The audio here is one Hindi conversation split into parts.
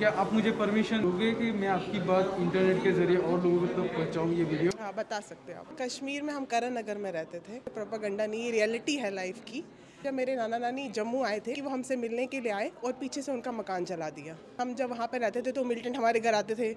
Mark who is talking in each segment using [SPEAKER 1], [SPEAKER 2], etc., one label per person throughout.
[SPEAKER 1] क्या आप मुझे परमिशन दोगे कि मैं आपकी बात इंटरनेट के ज़रिए और लोगों तक पहुंचाऊं ये वीडियो?
[SPEAKER 2] हाँ, बता सकते हो आप। कश्मीर में हम करण नगर में रहते थे। प्रोपागेंडा नहीं, ये रियलिटी है लाइफ की। जब मेरे नाना नानी जम्मू आए थे कि वो हमसे मिलने के लिए आए और पीछे से उनका मकान जला दिया। हम जब वहाँ पे रहते थे तो मिलिटेंट हमारे घर आते थे,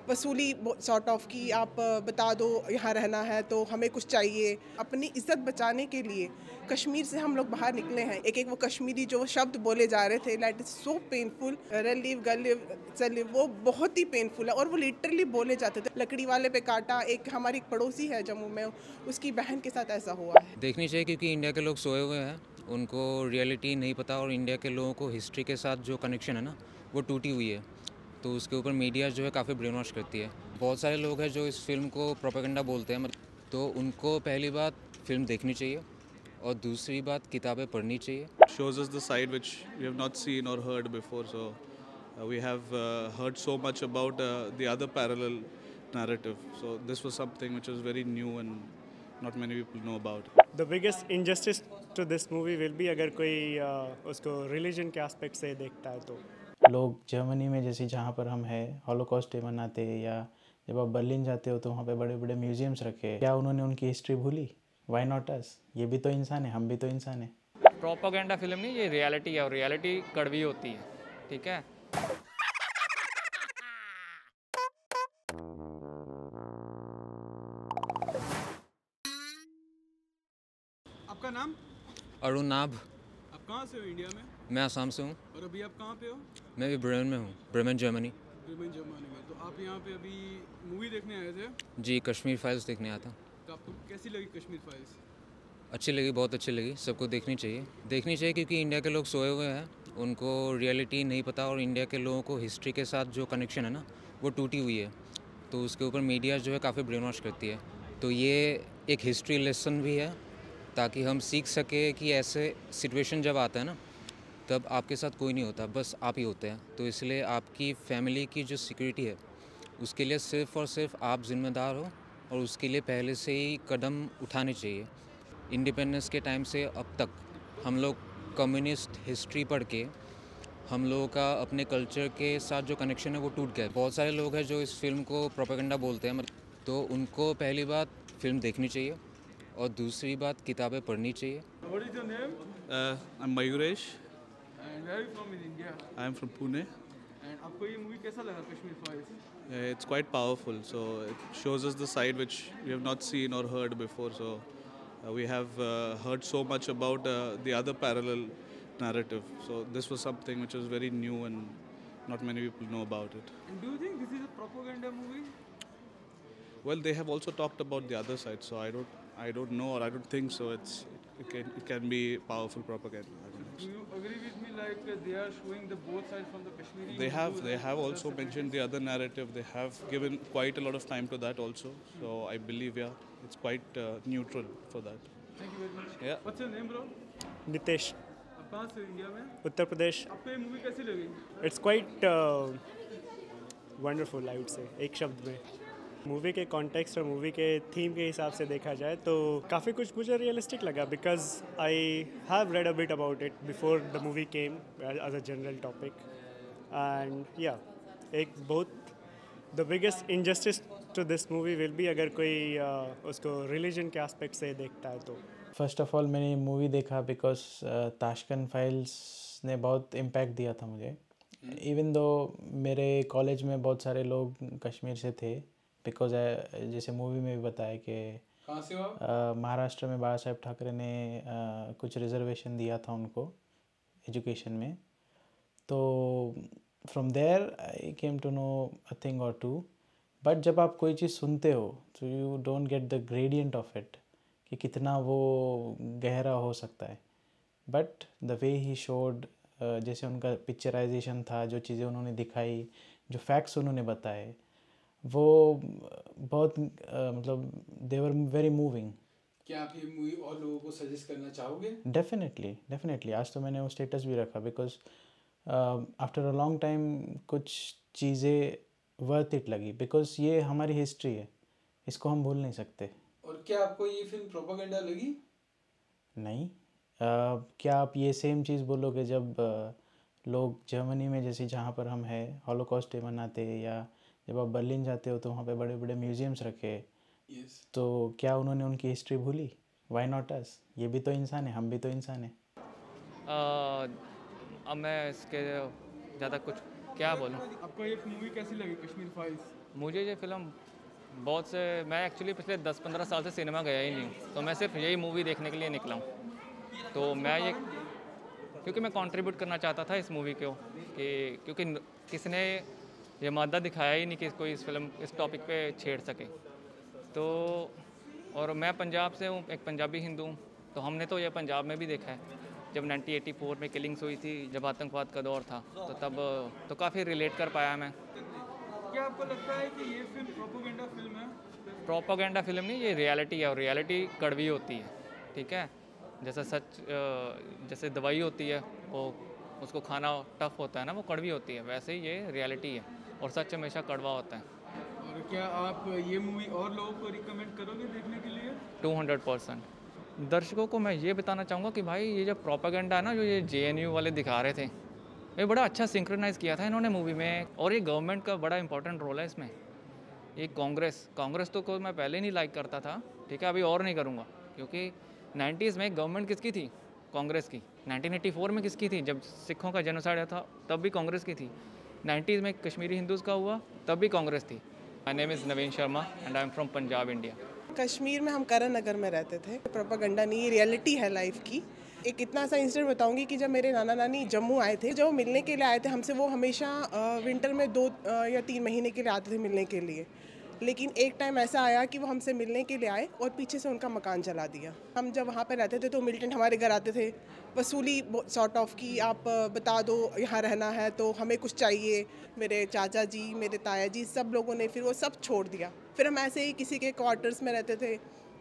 [SPEAKER 2] वसूली सॉर्ट ऑफ कि आप बता दो यहाँ रहना है तो हमें कुछ चाहिए। अपनी इज्जत बचाने के लिए कश्मीर से हम लोग बाहर निकले हैं। एक एक वो कश्मीरी जो शब्द बोले जा रहे थे, that is so painful. Relieve गलिव चलिव, वो बहुत ही पेनफुल है और वो लिटरली बोले जाते थे। लकड़ी वाले पे काटा। एक हमारी एक पड़ोसी है जम्मू में, उसकी बहन के साथ ऐसा हुआ है।
[SPEAKER 3] देखनी चाहिए क्योंकि इंडिया के लोग सोए हुए हैं, उनको रियलिटी नहीं पता और इंडिया के लोगों को हिस्ट्री के साथ जो कनेक्शन है ना वो टूटी हुई है। तो उसके ऊपर मीडिया जो है काफ़ी ब्रेन वॉश करती है। बहुत सारे लोग हैं जो इस फिल्म को प्रोपेगेंडा बोलते हैं, तो उनको पहली बात फिल्म देखनी चाहिए और दूसरी बात किताबें पढ़नी चाहिए।
[SPEAKER 4] Shows us the side which we have not seen or heard before. So we have heard so much about the other parallel narrative. So this was something which was very new and not many people know about.
[SPEAKER 5] The biggest injustice to this movie will be अगर कोई उसको रिलीजन के एस्पेक्ट से देखता है तो।
[SPEAKER 6] लोग जर्मनी में जैसे जहाँ पर हम हैं हॉलोकॉस्ट डे मनाते हैं, या जब आप बर्लिन जाते हो तो वहाँ पे बड़े बड़े म्यूजियम्स रखे हैं। क्या उन्होंने उनकी हिस्ट्री भूली? Why not us? ये भी तो इंसान है, हम भी तो इंसान है।
[SPEAKER 7] प्रोपागेंडा फिल्म नहीं, ये रियलिटी है और रियलिटी कड़वी होती है। ठीक है।
[SPEAKER 1] आपका नाम?
[SPEAKER 3] अरुण नाभ।
[SPEAKER 1] आप कहाँ से हो इंडिया में?
[SPEAKER 3] मैं आसाम से हूँ।
[SPEAKER 1] और अभी आप कहाँ पे हो?
[SPEAKER 3] मैं भी ब्रेमेन में हूँ, ब्रेमेन जर्मनी।
[SPEAKER 1] ब्रिमेन जर्मनी में। तो आप यहाँ पे अभी मूवी देखने आए थे?
[SPEAKER 3] जी, कश्मीर फाइल्स देखने आया था।
[SPEAKER 1] तो आपको कैसी लगी कश्मीर फाइल्स?
[SPEAKER 3] अच्छी लगी, बहुत अच्छी लगी। सबको देखनी चाहिए क्योंकि इंडिया के लोग सोए हुए हैं, उनको रियलिटी नहीं पता और इंडिया के लोगों को हिस्ट्री के साथ जो कनेक्शन है ना वो टूटी हुई है। तो उसके ऊपर मीडिया जो है काफ़ी ब्रेन वॉश करती है। तो ये एक हिस्ट्री लेसन भी है ताकि हम सीख सके कि ऐसे सिचुएशन जब आता है ना तब आपके साथ कोई नहीं होता, बस आप ही होते हैं। तो इसलिए आपकी फैमिली की जो सिक्योरिटी है उसके लिए सिर्फ़ और सिर्फ आप ज़िम्मेदार हो और उसके लिए पहले से ही कदम उठाने चाहिए। इंडिपेंडेंस के टाइम से अब तक हम लोग कम्युनिस्ट हिस्ट्री पढ़ के हम लोगों का अपने कल्चर के साथ जो कनेक्शन है वो टूट गया है। बहुत सारे लोग हैं जो इस फिल्म को प्रोपेगेंडा बोलते हैं, तो उनको पहली बात फिल्म देखनी चाहिए और दूसरी बात किताबें पढ़नी चाहिए।
[SPEAKER 1] What is your name?
[SPEAKER 4] I'm Mayuresh.
[SPEAKER 1] And where are you from in India?
[SPEAKER 4] I am from Pune.
[SPEAKER 1] And आपको ये मूवी कैसा लगा Kashmir files?
[SPEAKER 4] It's quite powerful. So it shows us the side which we have not seen or heard before. So we have heard so much about the other parallel narrative. So this was something which was very new and not many people know about it.
[SPEAKER 1] And do you think this is a propaganda movie?
[SPEAKER 4] Well, they have also talked about the other side. So I don't know or I don't think so. It can be powerful propaganda. I don't know.
[SPEAKER 1] Do you agree with me like they are showing the both sides from the Kashmiri?
[SPEAKER 4] They have also mentioned the other narrative. They have given quite a lot of time to that also. So I believe it's quite neutral for that.
[SPEAKER 1] Thank you very much.
[SPEAKER 4] Yeah.
[SPEAKER 1] What's your name, bro?
[SPEAKER 5] Nitesh,
[SPEAKER 1] आप कहाँ से हो इंडिया में?
[SPEAKER 5] उत्तर प्रदेश।
[SPEAKER 1] आपको ये मूवी कैसी लगी?
[SPEAKER 5] It's quite wonderful I would say, एक शब्द में। मूवी के कॉन्टेक्स्ट और मूवी के थीम के हिसाब से देखा जाए तो काफ़ी कुछ मुझे रियलिस्टिक लगा, because I have read a bit about it before the movie came as a general topic. And या एक बहुत the biggest injustice to this movie will be अगर कोई उसको रिलीजन के एस्पेक्ट से देखता है तो।
[SPEAKER 6] फर्स्ट ऑफ ऑल मैंने ये मूवी देखा बिकॉज ताशकंद फाइल्स ने बहुत इम्पैक्ट दिया था मुझे। इवन दो मेरे कॉलेज में बहुत सारे लोग कश्मीर से थे, बिकॉज जैसे मूवी में भी बताया कि
[SPEAKER 1] कहाँ से हो आप?
[SPEAKER 6] महाराष्ट्र में बाबा साहेब ठाकरे ने कुछ रिजर्वेशन दिया था उनको एजुकेशन में। तो from there I came to know a thing or two. But जब आप कोई चीज़ सुनते हो तो you don't get the gradient of it कि कितना वो गहरा हो सकता है। But the way he showed, जैसे उनका पिक्चराइजेशन था, जो चीज़ें उन्होंने दिखाई, जो फैक्ट्स उन्होंने बताए, वो बहुत मतलब दे वर वेरी मूविंग।
[SPEAKER 1] क्या आप ये मूवी और लोगों को सजेस्ट करना चाहोगे?
[SPEAKER 6] डेफिनेटली आज तो मैंने वो स्टेटस भी रखा because after a long time कुछ चीज़ें वर्थ इट लगी, बिकॉज ये हमारी हिस्ट्री है, इसको हम भूल नहीं सकते।
[SPEAKER 1] और क्या आपको ये फिल्म प्रोपेगेंडा लगी?
[SPEAKER 6] नहीं, क्या आप ये सेम चीज़ बोलोगे जब लोग जर्मनी में जैसे जहाँ पर हम हैं हॉलोकॉस्ट डे मनाते, या जब आप बर्लिन जाते हो तो वहाँ पे बड़े बड़े म्यूजियम्स रखे। तो क्या उन्होंने उनकी हिस्ट्री भूली? Why not us? ये भी तो इंसान है, हम भी तो इंसान है।
[SPEAKER 7] अब मैं इसके ज़्यादा कुछ क्या बोलूँ।
[SPEAKER 1] आपको ये मूवी कैसी लगी कश्मीर फाइल्स?
[SPEAKER 7] मुझे ये फिल्म मैं एक्चुअली पिछले 10-15 साल से सिनेमा गया ही नहीं हूँ, तो मैं सिर्फ यही मूवी देखने के लिए निकला हूँ। तो मैं ये क्योंकि मैं कंट्रीब्यूट करना चाहता था इस मूवी को, क्योंकि किसने ये मादा दिखाया ही नहीं कि कोई इस टॉपिक पे छेड़ सके। तो और मैं पंजाब से हूँ, एक पंजाबी हिंदू हूँ, तो हमने तो ये पंजाब में भी देखा है जब 1984 में किलिंग्स हुई थी, जब आतंकवाद का दौर था, तो तब तो काफ़ी रिलेट कर पाया मैं।
[SPEAKER 1] क्या आपको लगता है कि ये फिल्म प्रोपेगेंडा फिल्म है?
[SPEAKER 7] प्रोपेगेंडा फिल्म नहीं, ये रियलिटी है, और रियलिटी कड़वी होती है, ठीक है। जैसे दवाई होती है, वो उसको खाना टफ होता है ना, वो कड़वी होती है, वैसे ही ये रियलिटी है, और सच हमेशा कड़वा होता है।
[SPEAKER 1] और क्या आप ये मूवी और लोगों को रिकमेंड करोगे देखने के लिए?
[SPEAKER 7] 200% दर्शकों को मैं ये बताना चाहूँगा कि भाई ये जो प्रोपेगेंडा है ना, जो ये JNU वाले दिखा रहे थे, ये बड़ा अच्छा सिंक्रोनाइज़ किया था इन्होंने मूवी में, और ये गवर्नमेंट का बड़ा इंपॉर्टेंट रोल है इसमें। ये कांग्रेस तो को मैं पहले नहीं लाइक करता था, ठीक है, अभी और नहीं करूँगा, क्योंकि 90s में गवर्नमेंट किसकी थी? कांग्रेस की। 1984 में किसकी थी? जब सिखों का जेनोसाइड था तब भी कांग्रेस की थी। 90s में कश्मीरी हिंदूज़ का हुआ तब भी कांग्रेस थी। My name is Naveen Sharma and I am from Punjab, India.
[SPEAKER 2] Kashmir में हम करण नगर में रहते थे। प्रोपेगेंडा नहीं, ये रियलिटी है लाइफ की। एक इतना सा इंसिडेंट बताऊंगी कि जब मेरे नाना नानी जम्मू आए थे, जब वो मिलने के लिए आए थे हमसे, वो हमेशा विंटर में 2 या 3 महीने के लिए आते थे मिलने के लिए। लेकिन एक टाइम ऐसा आया कि वो हमसे मिलने के लिए आए और पीछे से उनका मकान जला दिया। हम जब वहाँ पे रहते थे तो मिलिटेंट हमारे घर आते थे, वसूली सॉर्ट ऑफ कि आप बता दो यहाँ रहना है तो हमें कुछ चाहिए। मेरे चाचा जी, मेरे ताया जी, सब लोगों ने फिर वो सब छोड़ दिया। फिर हम ऐसे ही किसी के क्वार्टर्स में रहते थे,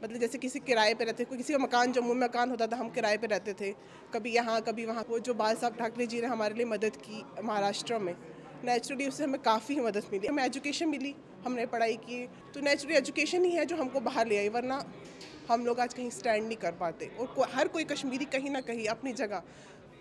[SPEAKER 2] मतलब जैसे किसी किराए पे रहते, कोई किसी का मकान जम्मू में मकान होता था, हम किराए पे रहते थे, कभी यहाँ कभी वहाँ। वो जो बाल साहब ठाकरे जी ने हमारे लिए मदद की महाराष्ट्र में, नेचुरली उससे हमें काफ़ी मदद मिली, हमें एजुकेशन मिली, हमने पढ़ाई की। तो नेचुरली एजुकेशन ही है जो हमको बाहर ले आई, वरना हम लोग आज कहीं स्टैंड नहीं कर पाते। और हर कोई कश्मीरी कहीं ना कहीं अपनी जगह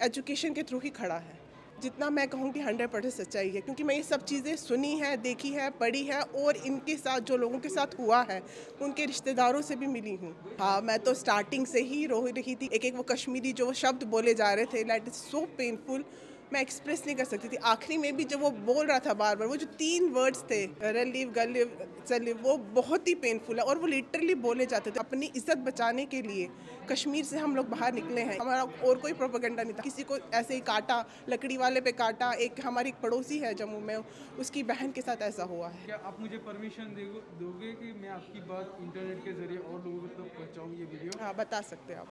[SPEAKER 2] एजुकेशन के थ्रू ही खड़ा है। जितना मैं कहूँगी 100% सच्चाई है, क्योंकि मैं ये सब चीज़ें सुनी है, देखी है, पढ़ी है, और इनके साथ जो लोगों के साथ हुआ है उनके रिश्तेदारों से भी मिली हूँ। हाँ, मैं तो स्टार्टिंग से ही रो रही थी। एक वो कश्मीरी जो शब्द बोले जा रहे थे, दैट इज़ सो पेनफुल, मैं एक्सप्रेस नहीं कर सकती थी। आखिरी में भी जब वो बोल रहा था बार बार, वो जो 3 वर्ड्स थे, रलिव गलिव चलिव, वो बहुत ही पेनफुल है, और वो लिटरली बोले जाते थे। अपनी इज्जत बचाने के लिए कश्मीर से हम लोग बाहर निकले हैं, हमारा और कोई प्रोपेगेंडा नहीं था। किसी को ऐसे ही काटा, लकड़ी वाले पे काटा। एक हमारी एक पड़ोसी है जम्मू में, उसकी बहन के साथ ऐसा हुआ है।
[SPEAKER 1] क्या आप मुझे परमिशन दोगे कि मैं आपकी बात इंटरनेट के जरिए और लोगों तक पहुंचाऊं ये वीडियो?
[SPEAKER 2] हाँ, बता सकते हैं आप।